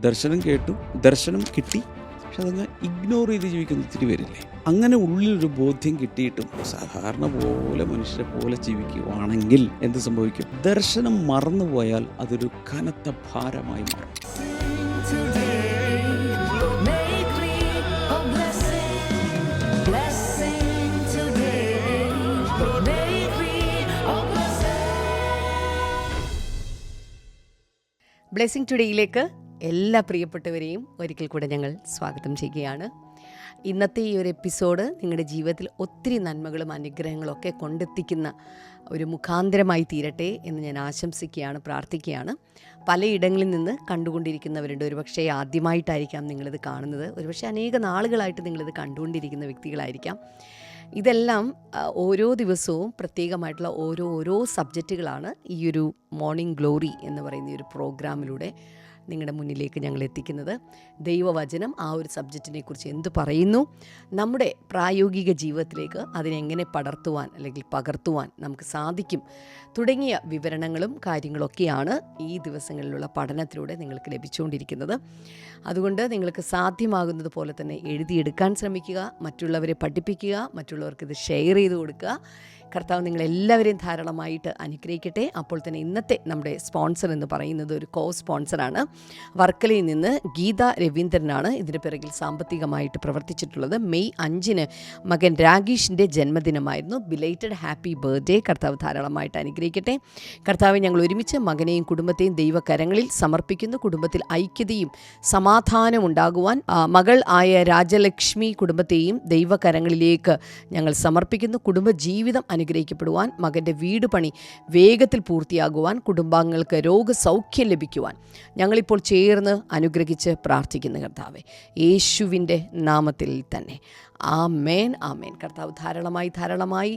ദർശനം കേട്ടു, ദർശനം കിട്ടി, പക്ഷെ അതങ്ങ് ഇഗ്നോർ ചെയ്ത് ജീവിക്കുന്ന ഒത്തിരി പേരില്ലേ. അങ്ങനെ ഉള്ളിലൊരു ബോധ്യം കിട്ടിയിട്ടും സാധാരണ പോലെ മനുഷ്യരെ പോലെ ജീവിക്കുവാണെങ്കിൽ എന്ത് സംഭവിക്കും? ദർശനം മറന്നുപോയാൽ അതൊരു കനത്ത ഭാരമായി മാറും. ബ്ലെസ്സിംഗ് ടുഡേയിലേക്ക് എല്ലാ പ്രിയപ്പെട്ടവരെയും ഒരിക്കൽ കൂടെ ഞങ്ങൾ സ്വാഗതം ചെയ്യുകയാണ്. ഇന്നത്തെ ഈ ഒരു എപ്പിസോഡ് നിങ്ങളുടെ ജീവിതത്തിൽ ഒത്തിരി നന്മകളും അനുഗ്രഹങ്ങളും ഒക്കെ കൊണ്ടെത്തിക്കുന്ന ഒരു മുഖാന്തരമായി തീരട്ടെ എന്ന് ഞാൻ ആശംസിക്കുകയാണ്, പ്രാർത്ഥിക്കുകയാണ്. പലയിടങ്ങളിൽ നിന്ന് കണ്ടുകൊണ്ടിരിക്കുന്നവരുണ്ട്. ഒരുപക്ഷെ ആദ്യമായിട്ടായിരിക്കാം നിങ്ങളിത് കാണുന്നത്, ഒരുപക്ഷെ അനേക നാളുകളായിട്ട് നിങ്ങളിത് കണ്ടുകൊണ്ടിരിക്കുന്ന വ്യക്തികളായിരിക്കാം. ഇതെല്ലാം ഓരോ ദിവസവും പ്രത്യേകമായിട്ടുള്ള ഓരോ സബ്ജക്റ്റുകളാണ് ഈ ഒരു മോർണിംഗ് ഗ്ലോറി എന്ന് പറയുന്ന ഈ ഒരു പ്രോഗ്രാമിലൂടെ നിങ്ങളുടെ മുന്നിലേക്ക് ഞങ്ങൾ എത്തിക്കുന്നത്. ദൈവവചനം ആ ഒരു സബ്ജക്റ്റിനെ കുറിച്ച് എന്ത് പറയുന്നു, നമ്മുടെ പ്രായോഗിക ജീവിതത്തിലേക്ക് അതിനെങ്ങനെ പടർത്തുവാൻ അല്ലെങ്കിൽ പകർത്തുവാൻ നമുക്ക് സാധിക്കും തുടങ്ങിയ വിവരണങ്ങളും കാര്യങ്ങളൊക്കെയാണ് ഈ ദിവസങ്ങളിലുള്ള പഠനത്തിലൂടെ നിങ്ങൾക്ക് ലഭിച്ചുകൊണ്ടിരിക്കുന്നത്. അതുകൊണ്ട് നിങ്ങൾക്ക് സാധ്യമാകുന്നത് പോലെ തന്നെ എഴുതിയെടുക്കാൻ ശ്രമിക്കുക, മറ്റുള്ളവരെ പഠിപ്പിക്കുക, മറ്റുള്ളവർക്ക് ഇത് ഷെയർ ചെയ്ത് കൊടുക്കുക. കർത്താവ് നിങ്ങളെല്ലാവരെയും ധാരാളമായിട്ട് അനുഗ്രഹിക്കട്ടെ. അപ്പോൾ തന്നെ ഇന്നത്തെ നമ്മുടെ സ്പോൺസർ എന്ന് പറയുന്നത് ഒരു കോ സ്പോൺസറാണ്. വർക്കലയിൽ നിന്ന് ഗീത രവീന്ദ്രനാണ് ഇതിന് പിറകിൽ സാമ്പത്തികമായിട്ട് പ്രവർത്തിച്ചിട്ടുള്ളത്. മെയ് 5 മകൻ രാഗീഷിൻ്റെ ജന്മദിനമായിരുന്നു. Belated happy birthday. കർത്താവ് ധാരാളമായിട്ട് അനുഗ്രഹിക്കട്ടെ. കർത്താവ് ഞങ്ങൾ ഒരുമിച്ച് മകനെയും കുടുംബത്തെയും ദൈവകരങ്ങളിൽ സമർപ്പിക്കുന്നു. കുടുംബത്തിൽ ഐക്യതയും സമാധാനം ഉണ്ടാകുവാൻ മകൾ ആയ രാജലക്ഷ്മി കുടുംബത്തെയും ദൈവകരങ്ങളിലേക്ക് ഞങ്ങൾ സമർപ്പിക്കുന്നു. കുടുംബജീവിതം അനുഗ്രഹിക്കപ്പെടുവാൻ, മകൻ്റെ വീട് പണി വേഗത്തിൽ പൂർത്തിയാകുവാൻ, കുടുംബാംഗങ്ങൾക്ക് രോഗസൗഖ്യം ലഭിക്കുവാൻ ഞങ്ങളിപ്പോൾ ചേർന്ന് അനുഗ്രഹിച്ച് പ്രാർത്ഥിക്കുന്നു കർത്താവേ, യേശുവിൻ്റെ നാമത്തിൽ തന്നെ. ആമേൻ, ആമേൻ. കർത്താവ് ധാരാളമായി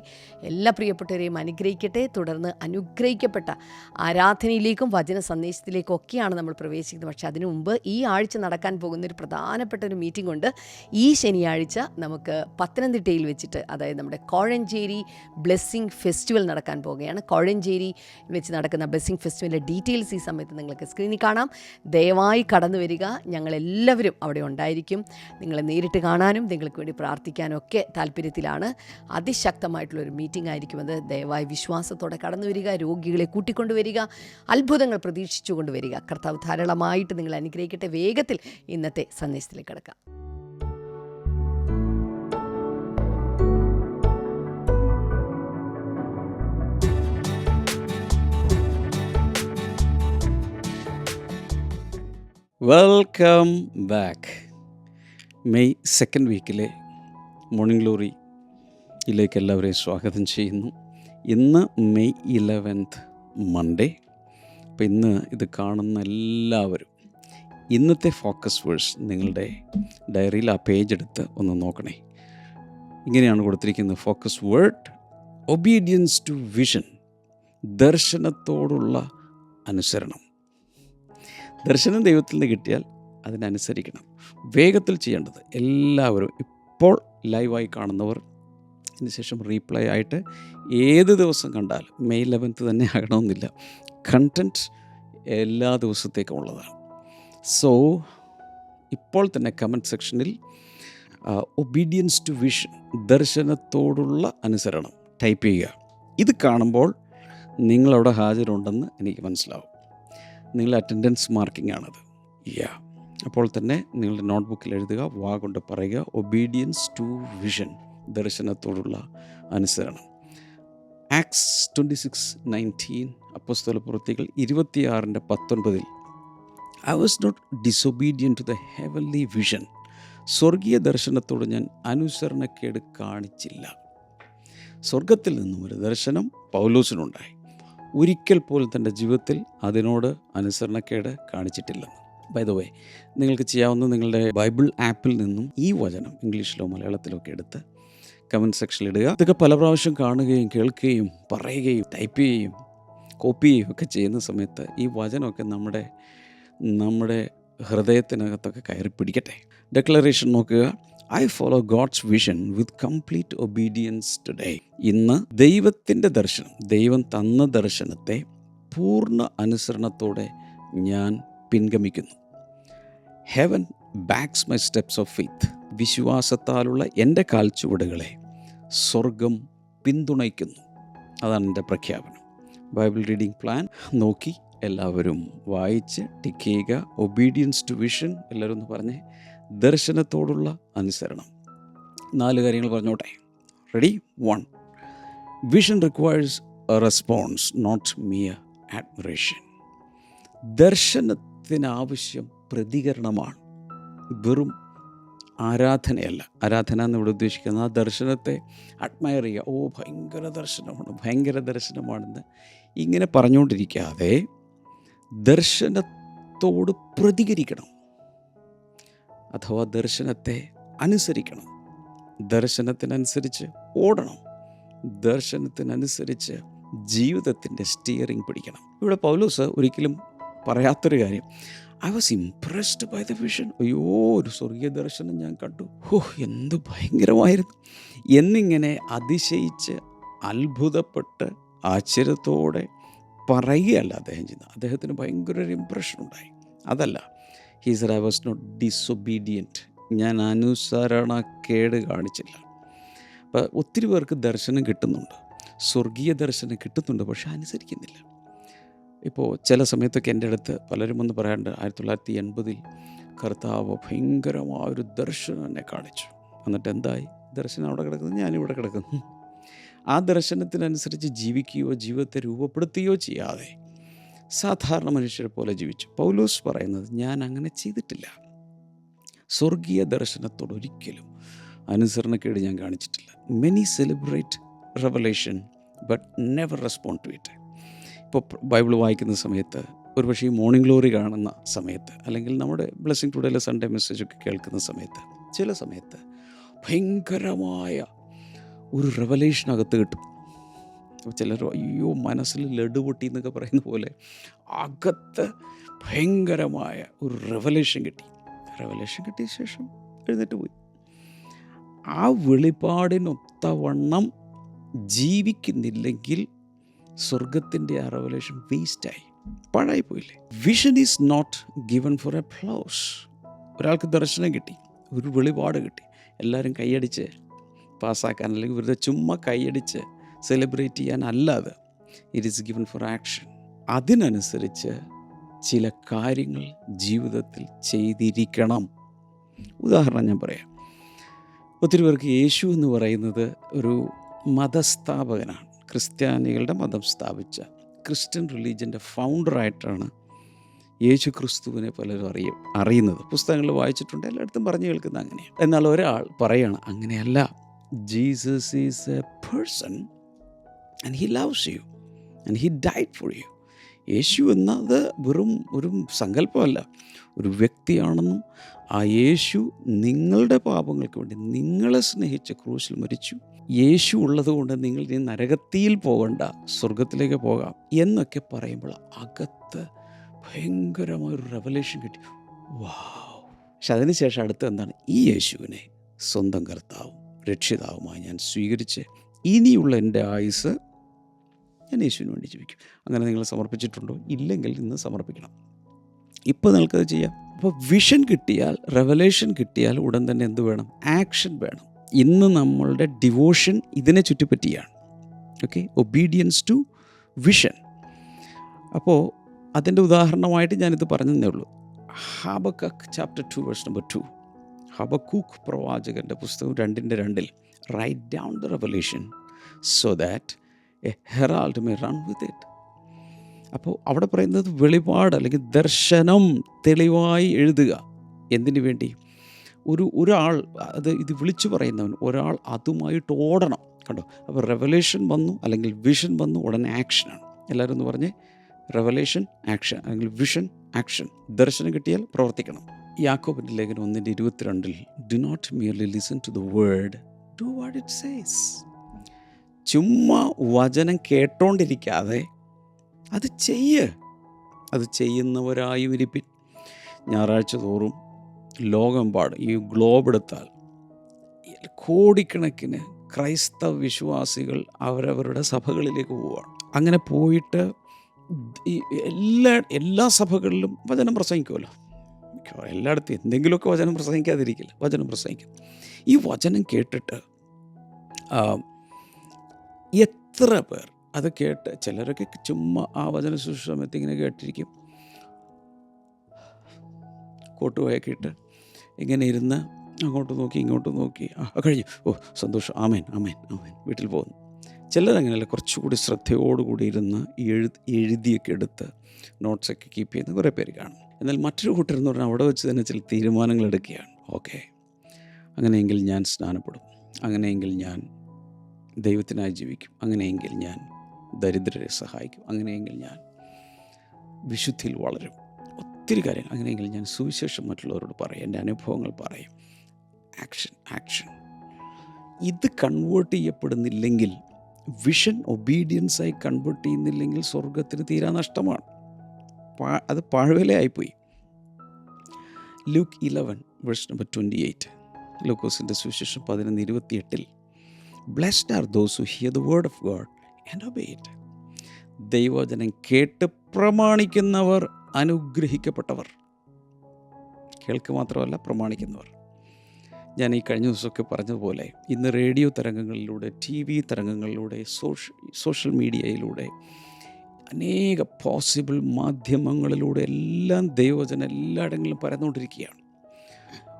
എല്ലാ പ്രിയപ്പെട്ടവരെയും അനുഗ്രഹിക്കട്ടെ. തുടർന്ന് അനുഗ്രഹിക്കപ്പെട്ട ആരാധനയിലേക്കും വചന സന്ദേശത്തിലേക്കും ഒക്കെയാണ് നമ്മൾ പ്രവേശിക്കുന്നത്. പക്ഷേ അതിനു മുമ്പ് ഈ ആഴ്ച നടക്കാൻ പോകുന്നൊരു പ്രധാനപ്പെട്ട ഒരു മീറ്റിംഗ് ഉണ്ട്. ഈ ശനിയാഴ്ച നമുക്ക് പത്തനംതിട്ടയിൽ വെച്ചിട്ട്, അതായത് നമ്മുടെ കോഴഞ്ചേരി ബ്ലെസ്സിംഗ് ഫെസ്റ്റിവൽ നടക്കാൻ പോവുകയാണ്. കോഴഞ്ചേരി വെച്ച് നടക്കുന്ന ബ്ലെസ്സിംഗ് ഫെസ്റ്റിവലിൻ്റെ ഡീറ്റെയിൽസ് ഈ സമയത്ത് നിങ്ങൾക്ക് സ്ക്രീനിൽ കാണാം. ദയവായി കടന്നു വരിക. ഞങ്ങളെല്ലാവരും അവിടെ ഉണ്ടായിരിക്കും. നിങ്ങളെ നേരിട്ട് കാണാനും നിങ്ങൾക്ക് വേണ്ടി പ്രാർത്ഥിക്കാനും ഒക്കെ താല്പര്യത്തിലാണ്. അതിശക്തമായിട്ടുള്ളൊരു മീറ്റിംഗ് ആയിരിക്കും അത്. ദയവായി വിശ്വാസത്തോടെ കടന്നു വരിക. രോഗികളെ കൂട്ടിക്കൊണ്ടുവരിക. അത്ഭുതങ്ങൾ പ്രതീക്ഷിച്ചു കൊണ്ടുവരിക. കർത്താവ് ധാരാളമായിട്ട് നിങ്ങൾ അനുഗ്രഹിക്കട്ടെ. വേഗത്തിൽ ഇന്നത്തെ സന്ദേശത്തിലേക്ക് കിടക്കാം. Welcome back. മെയ് 2 വീക്കിലെ മോർണിംഗ് ഗ്ലോറിയിലേക്ക് എല്ലാവരെയും സ്വാഗതം ചെയ്യുന്നു. ഇന്ന് മെയ് 11 മൺഡേ. അപ്പോൾ ഇന്ന് ഇത് കാണുന്ന എല്ലാവരും ഇന്നത്തെ ഫോക്കസ് വേഴ്സ് നിങ്ങളുടെ ഡയറിയിൽ ആ പേജ് എടുത്ത് ഒന്ന് നോക്കണേ. ഇങ്ങനെയാണ് കൊടുത്തിരിക്കുന്നത്. Focus word obedience to vision. ദർശനത്തോടുള്ള അനുസരണം. ദർശനം ദൈവത്തിൽ നിന്ന് കിട്ടിയാൽ അതിനനുസരിക്കണം. വേഗത്തിൽ ചെയ്യേണ്ടത് എല്ലാവരും ഇപ്പോൾ ലൈവായി കാണുന്നവർ, അതിനുശേഷം റീപ്ലൈ ആയിട്ട് ഏത് ദിവസം കണ്ടാലും മെയ് 11 തന്നെ ആകണമെന്നില്ല. കണ്ടൻറ്റ് എല്ലാ ദിവസത്തേക്കും ഉള്ളതാണ്. സോ ഇപ്പോൾ തന്നെ കമൻറ്റ് സെക്ഷനിൽ ഒബീഡിയൻസ് ടു വിഷൻ, ദർശനത്തോടുള്ള അനുസരണം ടൈപ്പ് ചെയ്യുക. ഇത് കാണുമ്പോൾ നിങ്ങളവിടെ ഹാജരുണ്ടെന്ന് എനിക്ക് മനസ്സിലാവും. നിങ്ങളുടെ അറ്റൻഡൻസ് മാർക്കിംഗ് ആണത്. അപ്പോൾ തന്നെ നിങ്ങളുടെ നോട്ട്ബുക്കിൽ എഴുതുക, വാ കൊണ്ട് പറയുക, ഒബീഡിയൻസ് ടു വിഷൻ, ദർശനത്തോടുള്ള അനുസരണം. ആക്ട്സ് 26:19, അപ്പോസ്തല പ്രവൃത്തികൾ 26:19, I was not disobedient to the heavenly vision. സ്വർഗീയ ദർശനത്തോട് ഞാൻ അനുസരണക്കേട് കാണിച്ചില്ല. സ്വർഗത്തിൽ നിന്നും ഒരു ദർശനം പൗലോസിനുണ്ടായി. ഒരിക്കൽ പോലും തൻ്റെ ജീവിതത്തിൽ അതിനോട് അനുസരണക്കേട് കാണിച്ചിട്ടില്ലെന്ന്. ബൈ ദ വേ, നിങ്ങൾക്ക് ചെയ്യാവുന്ന നിങ്ങളുടെ ബൈബിൾ ആപ്പിൽ നിന്നും ഈ വചനം ഇംഗ്ലീഷിലോ മലയാളത്തിലോ ഒക്കെ എടുത്ത് കമൻറ്റ് സെക്ഷനിൽ ഇടുക. ഇതൊക്കെ പല പ്രാവശ്യം കാണുകയും കേൾക്കുകയും പറയുകയും ടൈപ്പ് ചെയ്യുകയും കോപ്പി ചെയ്യുകയും ഒക്കെ ചെയ്യുന്ന സമയത്ത് ഈ വചനമൊക്കെ നമ്മുടെ ഹൃദയത്തിനകത്തൊക്കെ കയറി പിടിക്കട്ടെ. ഡെക്ലറേഷൻ നോക്കുക. I follow God's vision with complete obedience today. ഇന്ന് ദൈവത്തിൻ്റെ ദർശനം, ദൈവം തന്ന ദർശനത്തെ പൂർണ്ണ അനുസരണത്തോടെ ഞാൻ പിൻഗമിക്കുന്നു. Heaven backs my steps of faith. വിശ്വാസത്താലുള്ള എൻ്റെ കാൽച്ചുവടുകളെ സ്വർഗം പിന്തുണയ്ക്കുന്നു. അതാണ് എൻ്റെ പ്രഖ്യാപനം. ബൈബിൾ റീഡിംഗ് പ്ലാൻ നോക്കി എല്ലാവരും വായിച്ച് ടിക്ക് ചെയ്യുക. ഒബീഡിയൻസ് ടു വിഷൻ, എല്ലാവരും ഒന്ന് പറഞ്ഞേ. ദർശനത്തോടുള്ള അനുസരണം. 4 കാര്യങ്ങൾ പറഞ്ഞോട്ടെ. Ready? 1. Vision requires a response, not mere admiration. ദർശനത്തിനാവശ്യം പ്രതികരണമാണ്, വെറും ആരാധനയല്ല. ആരാധന എന്നിവിടെ ഉദ്ദേശിക്കുന്നത് ആ ദർശനത്തെ അഡ്മയർ ചെയ്യുക. ഓ ഭയങ്കര ദർശനമാണ്, ഭയങ്കര ദർശനമാണെന്ന് ഇങ്ങനെ പറഞ്ഞുകൊണ്ടിരിക്കാതെ ദർശനത്തോട് പ്രതികരിക്കണം, അഥവാ ദർശനത്തെ അനുസരിക്കണം, ദർശനത്തിനനുസരിച്ച് ഓടണം, ദർശനത്തിനനുസരിച്ച് ജീവിതത്തിൻ്റെ സ്റ്റിയറിംഗ് പിടിക്കണം. ഇവിടെ പൗലോസ് ഒരിക്കലും പറയാത്തൊരു കാര്യം, I was impressed by the vision. അയ്യോ, ഒരു സ്വർഗീയ ദർശനം ഞാൻ കണ്ടു, എന്ത് ഭയങ്കരമായിരുന്നു എന്നിങ്ങനെ അതിശയിച്ച് അത്ഭുതപ്പെട്ട് ആശ്ചര്യത്തോടെ പറയുകയല്ല അദ്ദേഹം ചെയ്യുന്നത്. അദ്ദേഹത്തിന് ഭയങ്കര ഒരു ഇംപ്രഷൻ ഉണ്ടായി. അതല്ല, he said I was not disobedient, ഞാൻ അനുസരണക്കേട് കാണിച്ചില്ല. അപ്പോൾ ഒത്തിരി പേർക്ക് ദർശനം കിട്ടുന്നുണ്ട്, സ്വർഗീയ ദർശനം കിട്ടുന്നുണ്ട്, പക്ഷെ അനുസരിക്കുന്നില്ല. ഇപ്പോൾ ചില സമയത്തൊക്കെ എൻ്റെ അടുത്ത് പലരും വന്ന് പറയാറുണ്ട്, 1980 കർത്താവ് ഭയങ്കരമായൊരു ദർശനം എന്നെ കാണിച്ചു. എന്നിട്ട് എന്തായി? ദർശനം അവിടെ കിടക്കുന്നു, ഞാനിവിടെ കിടക്കുന്നു. ആ ദർശനത്തിനനുസരിച്ച് ജീവിക്കുകയോ ജീവിതത്തെ രൂപപ്പെടുത്തുകയോ ചെയ്യാതെ സാധാരണ മനുഷ്യരെ പോലെ ജീവിച്ചു. പൗലോസ് പറയുന്നത്, ഞാൻ അങ്ങനെ ചെയ്തിട്ടില്ല. സ്വർഗീയ ദർശനത്തോട് ഒരിക്കലും അനുസരണക്കേട് ഞാൻ കാണിച്ചിട്ടില്ല. Many celebrate revelation but never respond to it. ഇപ്പോൾ ബൈബിൾ വായിക്കുന്ന സമയത്ത്, ഒരു പക്ഷേ ഈ മോർണിംഗ് ഗ്ലോറി കാണുന്ന സമയത്ത്, അല്ലെങ്കിൽ നമ്മുടെ ബ്ലെസ്സിങ് ടുഡേയിലെ സൺഡേ മെസ്സേജൊക്കെ കേൾക്കുന്ന സമയത്ത്, ചില സമയത്ത് ഭയങ്കരമായ ഒരു റെവലേഷൻ അകത്ത് കിട്ടും. അപ്പോൾ ചിലർ അയ്യോ മനസ്സിൽ ലഡു പൊട്ടി എന്നൊക്കെ പറയുന്ന പോലെ അകത്ത് ഭയങ്കരമായ ഒരു റെവലേഷൻ കിട്ടി. റെവലേഷൻ കിട്ടിയ ശേഷം എഴുന്നേറ്റ് പോയി. ആ വെളിപാടിനൊത്തവണ്ണം ജീവിക്കുന്നില്ലെങ്കിൽ സ്വർഗത്തിൻ്റെ ആ റെവലേഷൻ വേസ്റ്റായി, പാഴായി പോയില്ലേ. Vision is not given for applause. ഒരാൾക്ക് ദർശനം കിട്ടി, ഒരു വെളിപാട് കിട്ടി, എല്ലാവരും കൈയടിച്ച് പാസ്സാക്കാൻ, അല്ലെങ്കിൽ വെറുതെ ചുമ്മാ കൈയടിച്ച് സെലിബ്രേറ്റ് ചെയ്യാൻ അല്ലാതെ, it is given for action. അതിനനുസരിച്ച് ചില കാര്യങ്ങൾ ജീവിതത്തിൽ ചെയ്തിരിക്കണം. ഉദാഹരണം ഞാൻ പറയാം. ഒത്തിരി പേർക്ക് യേശു എന്ന് പറയുന്നത് ഒരു മതസ്ഥാപകനാണ്. ക്രിസ്ത്യാനികളുടെ മതം സ്ഥാപിച്ച, ക്രിസ്ത്യൻ റിലീജിയൻ്റെ ഫൗണ്ടറായിട്ടാണ് യേശു ക്രിസ്തുവിനെ പലരും അറിയുന്നത്. പുസ്തകങ്ങൾ വായിച്ചിട്ടുണ്ട്, എല്ലായിടത്തും പറഞ്ഞു കേൾക്കുന്ന അങ്ങനെയാണ്. എന്നാൽ ഒരാൾ പറയാണ്, അങ്ങനെയല്ല, Jesus is a person and he loves you and he died for you. യേശു എന്നത് വെറും ഒരു സങ്കല്പമല്ല, ഒരു വ്യക്തിയാണെന്നും ആ യേശു നിങ്ങളുടെ പാപങ്ങൾക്ക് വേണ്ടി നിങ്ങളെ സ്നേഹിച്ച് ക്രൂശിൽ മരിച്ചു. യേശു ഉള്ളതുകൊണ്ട് നിങ്ങൾ ഇനി നരകത്തിൽ പോകണ്ട, സ്വർഗത്തിലേക്ക് പോകാം എന്നൊക്കെ പറയുമ്പോൾ അകത്ത് ഭയങ്കരമായൊരു റെവലേഷൻ കിട്ടി. വാവ്! പക്ഷെ അതിനുശേഷം അടുത്ത് എന്താണ്? ഈ യേശുവിനെ സ്വന്തം കർത്താവും രക്ഷിതാവുമായി ഞാൻ സ്വീകരിച്ച് ഇനിയുള്ള എൻ്റെ ആയുസ് ഞാൻ യേശുവിന് വേണ്ടി ജീവിക്കും. അങ്ങനെ നിങ്ങൾ സമർപ്പിച്ചിട്ടുണ്ടോ? ഇല്ലെങ്കിൽ ഇന്ന് സമർപ്പിക്കണം. ഇപ്പോൾ നിങ്ങൾക്കത് ചെയ്യാം. അപ്പോൾ വിഷൻ കിട്ടിയാൽ, റെവലേഷൻ കിട്ടിയാൽ ഉടൻ തന്നെ എന്ത് വേണം? ആക്ഷൻ വേണം. ഇന്ന് നമ്മളുടെ ഡിവോഷൻ ഇതിനെ ചുറ്റിപ്പറ്റിയാണ്. Okay, obedience to vision. അപ്പോൾ അതിൻ്റെ ഉദാഹരണമായിട്ട് ഞാനിത് പറഞ്ഞതേ ഉള്ളൂ. Habakkuk chapter 2 verse number 2. ഹബക്കൂക്ക് പ്രവാചകൻ്റെ പുസ്തകം 2:2 write down the revelation so that a herald may run with it. അപ്പോൾ അവിടെ പറയുന്നത് വെളിപാട് അല്ലെങ്കിൽ ദർശനം തെളിവായി എഴുതുക. എന്തിനു വേണ്ടി? ഒരാൾ ഇത് വിളിച്ചു പറയുന്നവൻ, ഒരാൾ അതുമായിട്ട് ഓടണം. കണ്ടോ? അപ്പോൾ റെവലേഷൻ വന്നു, അല്ലെങ്കിൽ വിഷൻ വന്നു, ഉടനെ ആക്ഷനാണ്. എല്ലാവരും ഒന്ന് പറഞ്ഞേ, റെവലേഷൻ ആക്ഷൻ, അല്ലെങ്കിൽ വിഷൻ ആക്ഷൻ. ദർശനം കിട്ടിയാൽ പ്രവർത്തിക്കണം. യാക്കോബിൻ്റെ ലേഖനം 1:22 do not merely listen to the word, do what it says. ചുമ്മാ വചനം കേട്ടോണ്ടിരിക്കാതെ അത് അത് ചെയ്യുന്നവരായും ഇരിപ്പിൻ. ഞായറാഴ്ച തോറും ലോകമെമ്പാടും, ഈ ഗ്ലോബ് എടുത്താൽ കോടിക്കണക്കിന് ക്രൈസ്തവ വിശ്വാസികൾ അവരവരുടെ സഭകളിലേക്ക് പോവുകയാണ്. അങ്ങനെ പോയിട്ട് ഈ എല്ലാ സഭകളിലും വചനം പ്രസംഗിക്കുമല്ലോ. എല്ലായിടത്തും എന്തെങ്കിലുമൊക്കെ വചനം പ്രസംഗിക്കാതിരിക്കില്ല, വചനം പ്രസംഗിക്കും. ഈ വചനം കേട്ടിട്ട് എത്ര പേർ അത് കേട്ട്, ചിലരൊക്കെ ചുമ്മാ ആ വചന ശുശ്രൂഷ സമയത്ത് ഇങ്ങനെ കേട്ടിരിക്കും, കോട്ടുപോയൊക്കെ ഇട്ട് ഇങ്ങനെ ഇരുന്ന് അങ്ങോട്ട് നോക്കി ഇങ്ങോട്ട് നോക്കി, കഴിഞ്ഞു, ഓ സന്തോഷം, ആമേൻ ആമേൻ ആമേൻ, വീട്ടിൽ പോകുന്നു. ചിലരങ്ങനെയല്ല, കുറച്ചുകൂടി ശ്രദ്ധയോടുകൂടി ഇരുന്ന് എഴുതിയൊക്കെ എടുത്ത് നോട്ട്സൊക്കെ കീപ്പ് ചെയ്യുന്ന കുറേ പേര് കാണും. എന്നാൽ മറ്റൊരു കൂട്ടരെന്ന് പറഞ്ഞാൽ അവിടെ വെച്ച് തന്നെ ചില തീരുമാനങ്ങൾ എടുക്കുകയാണ്. ഓക്കെ, അങ്ങനെയെങ്കിൽ ഞാൻ സ്നാനപ്പെടും, അങ്ങനെയെങ്കിൽ ഞാൻ ദൈവത്തിനായി ജീവിക്കും, അങ്ങനെയെങ്കിൽ ഞാൻ ദരിദ്രരെ സഹായിക്കും, അങ്ങനെയെങ്കിൽ ഞാൻ വിശുദ്ധിയിൽ വളരും, ഒത്തിരി കാര്യങ്ങൾ, അങ്ങനെയെങ്കിൽ ഞാൻ സുവിശേഷം മറ്റുള്ളവരോട് പറയും, എൻ്റെ അനുഭവങ്ങൾ പറയും. Action action. ഇത് കൺവേർട്ട് ചെയ്യപ്പെടുന്നില്ലെങ്കിൽ, വിഷൻ ഒബീഡിയൻസായി കൺവേർട്ട് ചെയ്യുന്നില്ലെങ്കിൽ സ്വർഗത്തിന് തീരാ നഷ്ടമാണ്. അത് പാഴ്വേലയായിപ്പോയി. ലൂക്ക് 11:28, ലൂക്കോസിൻ്റെ സുവിശേഷം 11:28, blessed are those who here the word of God and obey it. ദൈവവചനം കേട്ട് പ്രമാണിക്കുന്നവർ അനുഗ്രഹിക്കപ്പെട്ടവർ. കേൾക്കുക മാത്രമല്ല, പ്രമാണിക്കുന്നവർ. ഞാൻ ഈ കഴിഞ്ഞ ദിവസമൊക്കെ പറഞ്ഞതുപോലെ ഇന്ന് റേഡിയോ തരംഗങ്ങളിലൂടെ, TV തരംഗങ്ങളിലൂടെ, സോഷ്യൽ മീഡിയയിലൂടെ, അനേക പോസിബിൾ മാധ്യമങ്ങളിലൂടെ എല്ലാം ദൈവവചനം എല്ലായിടങ്ങളിലും പരന്നുകൊണ്ടിരിക്കുകയാണ്.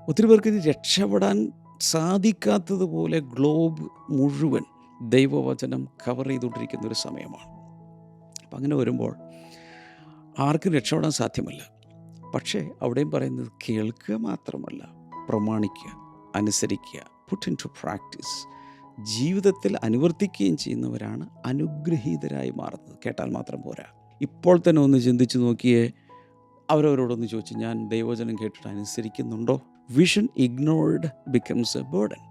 ഒത്തിരി പേർക്ക് ഇത് രക്ഷപ്പെടാൻ സാധിക്കാത്തതുപോലെ ഗ്ലോബ് മുഴുവൻ ദൈവവചനം കവർ ചെയ്തുകൊണ്ടിരിക്കുന്ന ഒരു സമയമാണ്. അപ്പം അങ്ങനെ വരുമ്പോൾ ആർക്കും രക്ഷപ്പെടാൻ സാധ്യമല്ല. പക്ഷേ അവിടെയും പറയുന്നത് കേൾക്കുക മാത്രമല്ല, പ്രമാണിക്കുക, അനുസരിക്കുക, പുട്ട് ഇൻ ടു പ്രാക്ടീസ്, ജീവിതത്തിൽ അനുവർത്തിക്കുകയും ചെയ്യുന്നവരാണ് അനുഗ്രഹീതരായി മാറുന്നത്. കേട്ടാൽ മാത്രം പോരാ. ഇപ്പോൾ തന്നെ ഒന്ന് ചിന്തിച്ച് നോക്കിയേ, അവരവരോടൊന്ന് ചോദിച്ചു, ഞാൻ ദൈവവചനം കേട്ടിട്ട് അനുസരിക്കുന്നുണ്ടോ? Vision ignored becomes a burden.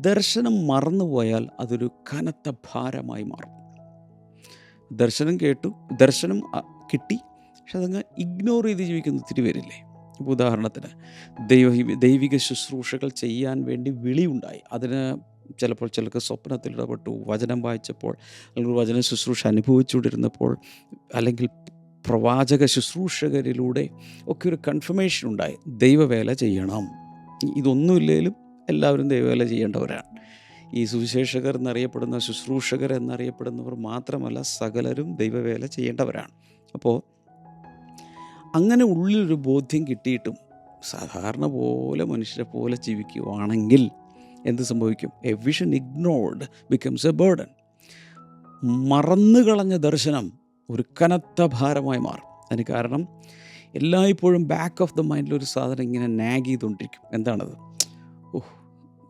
ദർശനം മറന്നുപോയാൽ അതൊരു കനത്ത ഭാരമായി മാറും. ദർശനം കേട്ടു, ദർശനം കിട്ടി, പക്ഷെ അതങ്ങ് ഇഗ്നോർ ചെയ്ത് ജീവിക്കുന്ന ഒത്തിരി പേരില്ലേ? ഇപ്പോൾ ഉദാഹരണത്തിന് ദൈവിക ശുശ്രൂഷകൾ ചെയ്യാൻ വേണ്ടി വിളിയുണ്ടായി, അതിന് ചിലപ്പോൾ ചിലർക്ക് സ്വപ്നത്തിൽ ഇടപെട്ടു, വചനം വായിച്ചപ്പോൾ, അല്ലെങ്കിൽ വചന ശുശ്രൂഷ അനുഭവിച്ചുകൊണ്ടിരുന്നപ്പോൾ, അല്ലെങ്കിൽ പ്രവാചക ശുശ്രൂഷകരിലൂടെ ഒക്കെ ഒരു കൺഫർമേഷൻ ഉണ്ടായി, ദൈവവേല ചെയ്യണം. ഇതൊന്നുമില്ലെങ്കിലും എല്ലാവരും ദൈവവേല ചെയ്യേണ്ടവരാണ്. ഈ സുവിശേഷകർ എന്നറിയപ്പെടുന്ന, ശുശ്രൂഷകർ എന്നറിയപ്പെടുന്നവർ മാത്രമല്ല, സകലരും ദൈവവേല ചെയ്യേണ്ടവരാണ്. അപ്പോൾ അങ്ങനെ ഉള്ളിലൊരു ബോധ്യം കിട്ടിയിട്ടും സാധാരണ പോലെ മനുഷ്യരെ പോലെ ജീവിക്കുകയാണെങ്കിൽ എന്ത് സംഭവിക്കും? A vision ignored becomes a burden. മറന്നുകളഞ്ഞ ദർശനം ഒരു കനത്ത ഭാരമായി മാറും. അതിന് കാരണം എല്ലായ്പ്പോഴും ബാക്ക് ഓഫ് ദ മൈൻഡിലൊരു സാധനം ഇങ്ങനെ നാഗ് ചെയ്തുകൊണ്ടിരിക്കും. എന്താണത്?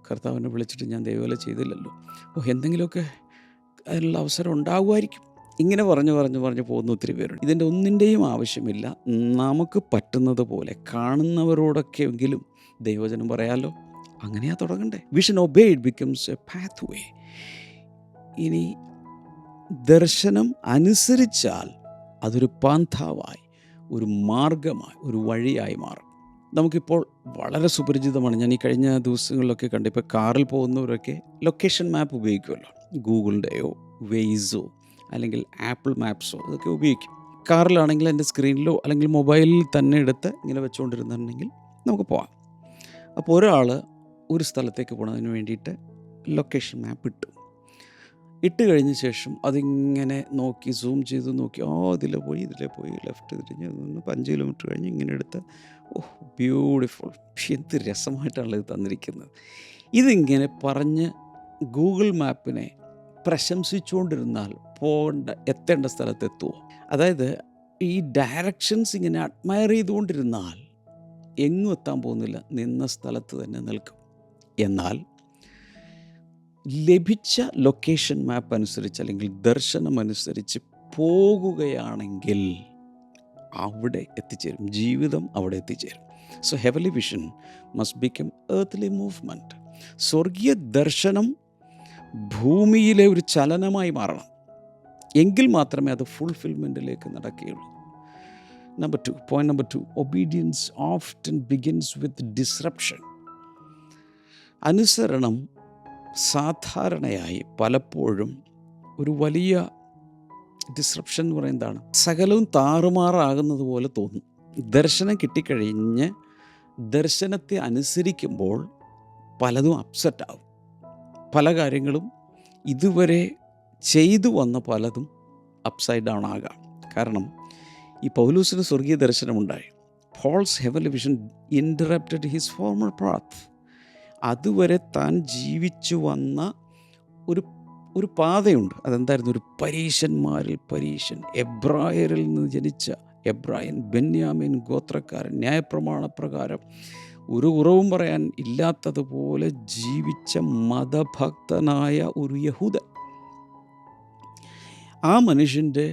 കർത്താവിനെ വിളിച്ചിട്ട് ഞാൻ ദൈവവേല ചെയ്തില്ലല്ലോ, എന്തെങ്കിലുമൊക്കെ അതിനുള്ള അവസരം ഉണ്ടാകുമായിരിക്കും. ഇങ്ങനെ പറഞ്ഞു പോകുന്ന ഒത്തിരി പേരുണ്ട്. ഇതിൻ്റെ ഒന്നിൻ്റെയും ആവശ്യമില്ല. നമുക്ക് പറ്റുന്നത് പോലെ കാണുന്നവരോടൊക്കെ എങ്കിലും ദൈവവചനം പറയാമല്ലോ, അങ്ങനെയാ തുടങ്ങണ്ടേ. Vision obeyed becomes a pathway. ഇനി ദർശനം അനുസരിച്ചാൽ അതൊരു പാന്താവായി, ഒരു മാർഗമായി, ഒരു വഴിയായി മാറും. നമുക്കിപ്പോൾ വളരെ സുപരിചിതമാണ്. ഞാൻ ഈ കഴിഞ്ഞ ദിവസങ്ങളിലൊക്കെ കണ്ടു, ഇപ്പോൾ കാറിൽ പോകുന്നവരൊക്കെ ലൊക്കേഷൻ മാപ്പ് ഉപയോഗിക്കുമല്ലോ, ഗൂഗിളിൻ്റെയോ വെയ്സോ അല്ലെങ്കിൽ ആപ്പിൾ മാപ്സോ അതൊക്കെ ഉപയോഗിക്കും. കാറിലാണെങ്കിൽ എൻ്റെ സ്ക്രീനിലോ അല്ലെങ്കിൽ മൊബൈലിൽ തന്നെ എടുത്ത് ഇങ്ങനെ വെച്ചുകൊണ്ടിരുന്നുണ്ടെങ്കിൽ നമുക്ക് പോകാം. അപ്പോൾ ഒരാൾ ഒരു സ്ഥലത്തേക്ക് പോകണതിന് വേണ്ടിയിട്ട് ലൊക്കേഷൻ മാപ്പ് ഇട്ട് കഴിഞ്ഞ ശേഷം അതിങ്ങനെ നോക്കി സൂം ചെയ്ത് നോക്കി, ഇതിലെ പോയി ലെഫ്റ്റ് തിരിഞ്ഞ് 5 കിലോമീറ്റർ കഴിഞ്ഞ് ഇങ്ങനെ എടുത്ത്, ബ്യൂട്ടിഫുൾ, എന്ത് രസമായിട്ടാണ് ഇത് തന്നിരിക്കുന്നത്. ഇതിങ്ങനെ പറഞ്ഞ് ഗൂഗിൾ മാപ്പിനെ പ്രശംസിച്ചുകൊണ്ടിരുന്നാൽ എത്തേണ്ട സ്ഥലത്തെത്തുമോ? അതായത് ഈ ഡയറക്ഷൻസ് ഇങ്ങനെ അഡ്മയർ ചെയ്തുകൊണ്ടിരുന്നാൽ എങ്ങും എത്താൻ പോകുന്നില്ല, നിന്ന സ്ഥലത്ത് തന്നെ നിൽക്കും. എന്നാൽ ലഭിച്ച ലൊക്കേഷൻ മാപ്പ് അനുസരിച്ച് അല്ലെങ്കിൽ ദർശനം അനുസരിച്ച് പോകുകയാണെങ്കിൽ അവിടെ എത്തിച്ചേരും, ജീവിതം അവിടെ എത്തിച്ചേരും. So heavenly vision must become earthly movement. സ്വർഗീയ ദർശനം ഭൂമിയിലെ ഒരു ചലനമായി മാറണം, എങ്കിൽ മാത്രമേ അത് ഫുൾഫിൽമെൻറ്റിലേക്ക് നടക്കുകയുള്ളൂ. Point number 2, obedience often begins with disruption. അനുസരണം സാധാരണയായി പലപ്പോഴും ഒരു വലിയ ഡിസ്റപ്ഷൻ എന്ന് പറയുന്നതാണ്, സകലവും താറുമാറാകുന്നത് പോലെ തോന്നും. ദർശനം കിട്ടിക്കഴിഞ്ഞ് ദർശനത്തെ അനുസരിക്കുമ്പോൾ പലതും അപ്സെറ്റാവും. പല കാര്യങ്ങളും ഇതുവരെ ചെയ്തു വന്ന പലതും അപ്സൈഡ് ഡൗൺ ആകാം. കാരണം ഈ പൗലോസിന് സ്വർഗീയ ദർശനമുണ്ടായി. Paul's heavenly vision interrupted his former path. അതുവരെ താൻ ജീവിച്ചു വന്ന ഒരു പാതയുണ്ട്. അതെന്തായിരുന്നു? ഒരു പരീശന്മാരിൽ പരീശൻ, എബ്രായരിൽ നിന്ന് ജനിച്ച എബ്രായൻ, ബെന്യാമിൻ ഗോത്രക്കാരൻ, ന്യായപ്രമാണപ്രകാരം ഒരു കുറവും പറയാൻ ഇല്ലാത്തതുപോലെ ജീവിച്ച മതഭക്തനായ ഒരു യഹൂദൻ. ആ മനുഷ്യൻ്റെ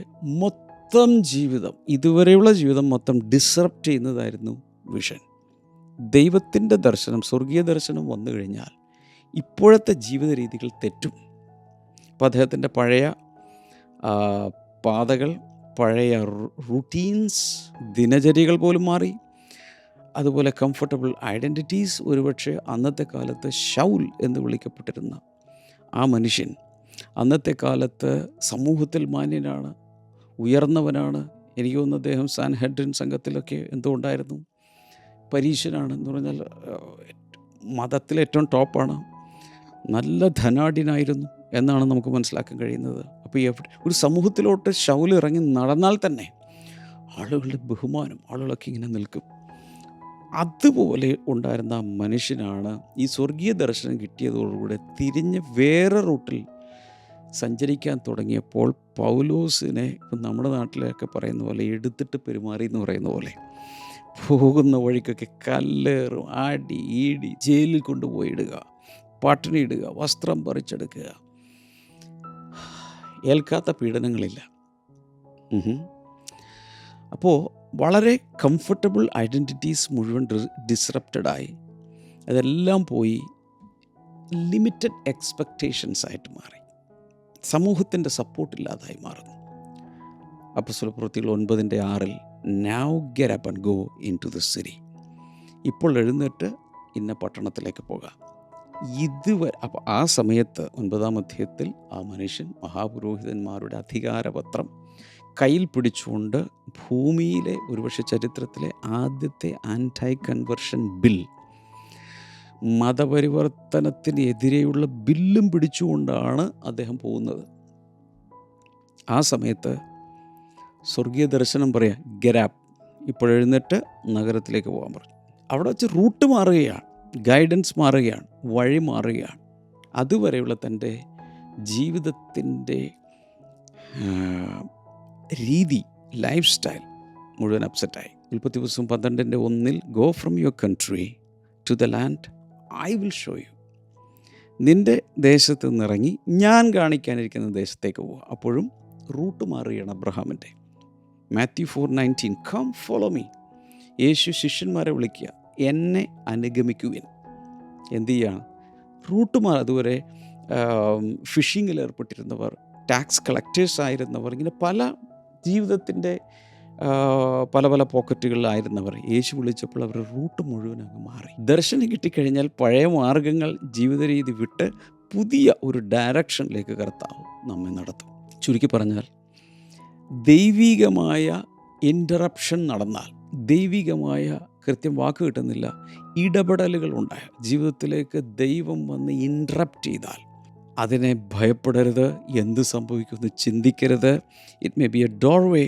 മൊത്തം ജീവിതം, ഇതുവരെയുള്ള ജീവിതം മൊത്തം ഡിസ്റപ്റ്റ് ചെയ്യുന്നതായിരുന്നു വിഷൻ. ദൈവത്തിൻ്റെ ദർശനം, സ്വർഗീയ ദർശനം വന്നു കഴിഞ്ഞാൽ ഇപ്പോഴത്തെ ജീവിത രീതികൾ തെറ്റും. അപ്പോൾ അദ്ദേഹത്തിൻ്റെ പഴയ പാതകൾ, പഴയ റൂട്ടീൻസ്, ദിനചര്യകൾ പോലും മാറി. അതുപോലെ കംഫർട്ടബിൾ ഐഡൻറ്റിറ്റീസ്. ഒരുപക്ഷെ അന്നത്തെ കാലത്ത് ശൗൽ എന്ന് വിളിക്കപ്പെട്ടിരുന്ന ആ മനുഷ്യൻ അന്നത്തെ കാലത്ത് സമൂഹത്തിൽ മാന്യനാണ്, ഉയർന്നവനാണ്. എനിക്ക് തോന്നുന്നു അദ്ദേഹം സാൻഹെഡ്രിൻ സംഘത്തിലൊക്കെ എന്തുകൊണ്ടായിരുന്നു, പരീശനാണ് എന്ന് പറഞ്ഞാൽ മതത്തിലെ ഏറ്റവും ടോപ്പാണ്, നല്ല ധനാഢ്യനായിരുന്നു എന്നാണ് നമുക്ക് മനസ്സിലാക്കാൻ കഴിയുന്നത്. അപ്പോൾ ഒരു സമൂഹത്തിലോട്ട് ശൗൽ ഇറങ്ങി നടന്നാൽ തന്നെ ആളുകളുടെ ബഹുമാനം, ആളുകളൊക്കെ ഇങ്ങനെ നിൽക്കും. അതുപോലെ ഉണ്ടായിരുന്ന ആ മനുഷ്യനാണ് ഈ സ്വർഗീയ ദർശനം കിട്ടിയതോടുകൂടെ തിരിഞ്ഞ് വേറെ റൂട്ടിൽ സഞ്ചരിക്കാൻ തുടങ്ങിയപ്പോൾ പൗലോസിനെ നമ്മുടെ നാട്ടിലൊക്കെ പറയുന്ന പോലെ എടുത്തിട്ട് പെരുമാറി എന്ന് പറയുന്ന പോലെ പോകുന്ന വഴിക്കൊക്കെ കല്ലേറും, ആടി ഈടി, ജയിലിൽ കൊണ്ടുപോയി ഇടുക, പട്ടിണി ഇടുക, വസ്ത്രം പറിച്ചെടുക്കുക. ഏൽക്കാത്ത പീഡനങ്ങളില്ല. അപ്പോൾ വളരെ കംഫർട്ടബിൾ ഐഡൻറ്റിറ്റീസ് മുഴുവൻ ഡിസ്റപ്റ്റഡായി, അതെല്ലാം പോയി ലിമിറ്റഡ് എക്സ്പെക്റ്റേഷൻസ് ആയിട്ട് മാറി. സമൂഹത്തിൻ്റെ സപ്പോർട്ടില്ലാതായി മാറുന്നു. അപ്പോസ്തലപ്രവൃത്തികൾ 9:6 now get up and go into the city. ഇപ്പോൾ എഴുന്നേറ്റ് ഇന്ന പട്ടണത്തിലേക്ക് പോകാം. ഇതുവരെ അപ്പോൾ ആ സമയത്ത് 9-ാം അധ്യായത്തിൽ ആ മനുഷ്യൻ മഹാപുരോഹിതന്മാരുടെ അധികാരപത്രം കയ്യിൽ പിടിച്ചുകൊണ്ട് ഭൂമിയിലെ ഒരുപക്ഷെ ചരിത്രത്തിലെ ആദ്യത്തെ ആൻറ്റി കൺവെർഷൻ ബിൽ, മതപരിവർത്തനത്തിനെതിരെയുള്ള ബില്ലും പിടിച്ചുകൊണ്ടാണ് അദ്ദേഹം പോകുന്നത്. ആ സമയത്ത് സ്വർഗീയ ദർശനം പറയാം, ഗെരാപ്പ്, ഇപ്പോഴെഴുന്നേറ്റ് നഗരത്തിലേക്ക് പോകാൻ പറഞ്ഞു. അവിടെ വെച്ച് റൂട്ട് മാറുകയാണ്, ഗൈഡൻസ് മാറുകയാണ്, വഴി മാറുകയാണ്. അതുവരെയുള്ള തൻ്റെ ജീവിതത്തിൻ്റെ രീതി, ലൈഫ് സ്റ്റൈൽ മുഴുവൻ അപ്സെറ്റായി. 12:1 go from your country to the land I will show you. നിൻ്റെ ദേശത്ത് നിന്നിറങ്ങി ഞാൻ കാണിക്കാനിരിക്കുന്ന ദേശത്തേക്ക് പോവുക. അപ്പോഴും റൂട്ട് മാറുകയാണ് അബ്രഹാമിൻ്റെ. Matthew 4:19 come follow me. യേശു ശിഷ്യന്മാരെ വിളിക്കുക, എന്നെ അനുഗമിക്കുവിൻ. എന്ത് ചെയ്യുകയാണ്? റൂട്ട് മാറുക. അതുവരെ ഫിഷിങ്ങിൽ ഏർപ്പെട്ടിരുന്നവർ, ടാക്സ് കളക്ടേഴ്സ് ആയിരുന്നവർ, ഇങ്ങനെ പല ജീവിതത്തിൻ്റെ പല പല പോക്കറ്റുകളിലായിരുന്നവർ യേശു വിളിച്ചപ്പോൾ അവരുടെ റൂട്ട് മുഴുവൻ അങ്ങ് മാറി. ദർശനം കിട്ടിക്കഴിഞ്ഞാൽ പഴയ മാർഗങ്ങൾ, ജീവിത രീതി വിട്ട് പുതിയ ഒരു ഡയറക്ഷനിലേക്ക് കർത്താവ് നമ്മെ നടത്തും. ചുരുക്കി പറഞ്ഞാൽ ദൈവികമായ ഇൻ്ററപ്ഷൻ നടന്നാൽ, ദൈവികമായ കൃത്യം വാക്ക് കിട്ടുന്നില്ല, ഇടപെടലുകൾ ഉണ്ടായ ജീവിതത്തിലേക്ക് ദൈവം വന്ന് ഇൻട്രപ്റ്റ് ചെയ്താൽ അതിനെ ഭയപ്പെടരുത്. എന്ത് സംഭവിക്കുമെന്ന് ചിന്തിക്കരുത്. It may be a doorway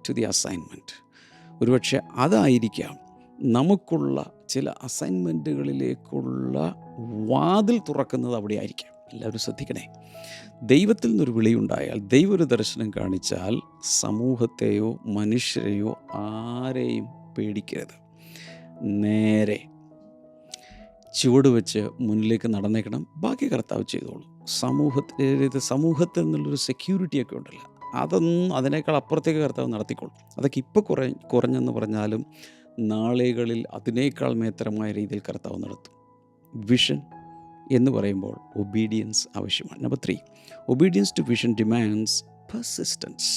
to the assignment. ഒരുപക്ഷെ അതായിരിക്കാം നമുക്കുള്ള ചില അസൈൻമെൻറ്റുകളിലേക്കുള്ള വാതിൽ തുറക്കുന്നത് അവിടെ ആയിരിക്കാം. എല്ലാവരും ശ്രദ്ധിക്കണേ. ദൈവത്തിൽ നിന്നൊരു വിളിയുണ്ടായാൽ, ദൈവം ഒരു ദർശനം കാണിച്ചാൽ സമൂഹത്തെയോ മനുഷ്യരെയോ ആരെയും പേടിക്കരുത്. നേരെ ചുവട് വെച്ച് മുന്നിലേക്ക് നടന്നേക്കണം. ബാക്കി കർത്താവ് ചെയ്തോളൂ. സമൂഹത്തിൽ നിന്നുള്ളൊരു സെക്യൂരിറ്റിയൊക്കെ ഉണ്ടല്ലോ, അതിനേക്കാൾ അപ്പുറത്തേക്ക് കർത്താവ് നടത്തിക്കോളും. അതൊക്കെ ഇപ്പോൾ കുറഞ്ഞെന്ന് പറഞ്ഞാലും നാളുകളിൽ അതിനേക്കാൾ മേത്തരമായ രീതിയിൽ കർത്താവ് നടത്തും. വിഷൻ എന്ന് പറയുമ്പോൾ ഒബീഡിയൻസ് ആവശ്യമാണ്. Number 3, obedience to vision demands persistence.